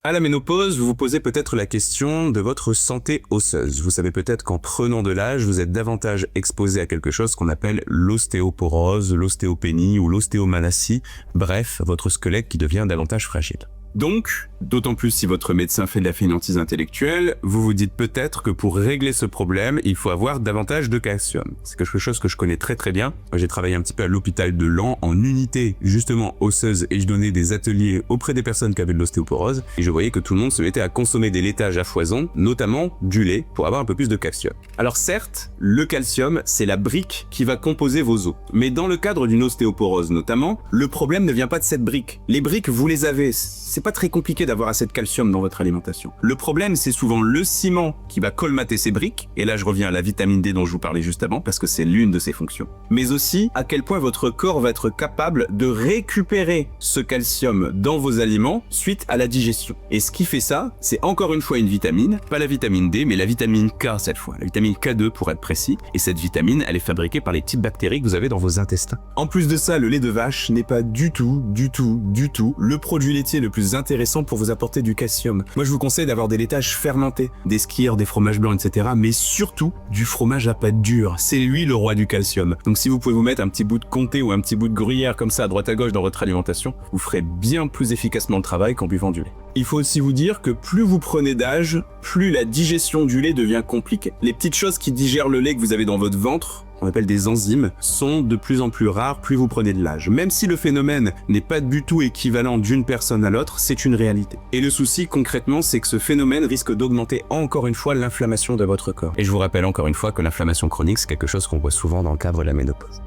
À la ménopause, vous vous posez peut-être la question de votre santé osseuse. Vous savez peut-être qu'en prenant de l'âge, vous êtes davantage exposé à quelque chose qu'on appelle l'ostéoporose, l'ostéopénie ou l'ostéomalacie, bref, votre squelette qui devient davantage fragile. Donc, d'autant plus si votre médecin fait de la fainéantise intellectuelle, vous vous dites peut-être que pour régler ce problème, il faut avoir davantage de calcium. C'est quelque chose que je connais très très bien. J'ai travaillé un petit peu à l'hôpital de Laon en unité justement osseuse et je donnais des ateliers auprès des personnes qui avaient de l'ostéoporose et je voyais que tout le monde se mettait à consommer des laitages à foison, notamment du lait, pour avoir un peu plus de calcium. Alors certes, le calcium, c'est la brique qui va composer vos os. Mais dans le cadre d'une ostéoporose notamment, le problème ne vient pas de cette brique. Les briques, vous les avez. C'est pas très compliqué d'avoir assez de calcium dans votre alimentation. Le problème, c'est souvent le ciment qui va colmater ces briques, et là je reviens à la vitamine D dont je vous parlais juste avant, parce que c'est l'une de ses fonctions. Mais aussi, à quel point votre corps va être capable de récupérer ce calcium dans vos aliments suite à la digestion. Et ce qui fait ça, c'est encore une fois une vitamine, pas la vitamine D, mais la vitamine K cette fois, la vitamine K2 pour être précis, et cette vitamine, elle est fabriquée par les petites bactéries que vous avez dans vos intestins. En plus de ça, le lait de vache n'est pas du tout le produit laitier le plus intéressant pour vous apporter du calcium. Moi je vous conseille d'avoir des laitages fermentés, des skyrs, des fromages blancs, etc. Mais surtout du fromage à pâte dure. C'est lui le roi du calcium. Donc si vous pouvez vous mettre un petit bout de comté ou un petit bout de gruyère comme ça à droite à gauche dans votre alimentation, vous ferez bien plus efficacement le travail qu'en buvant du lait. Il faut aussi vous dire que plus vous prenez d'âge, plus la digestion du lait devient compliquée. Les petites choses qui digèrent le lait que vous avez dans votre ventre, on appelle des enzymes, sont de plus en plus rares plus vous prenez de l'âge. Même si le phénomène n'est pas du tout équivalent d'une personne à l'autre, c'est une réalité. Et le souci concrètement, c'est que ce phénomène risque d'augmenter encore une fois l'inflammation de votre corps. Et je vous rappelle encore une fois que l'inflammation chronique, c'est quelque chose qu'on voit souvent dans le cadre de la ménopause.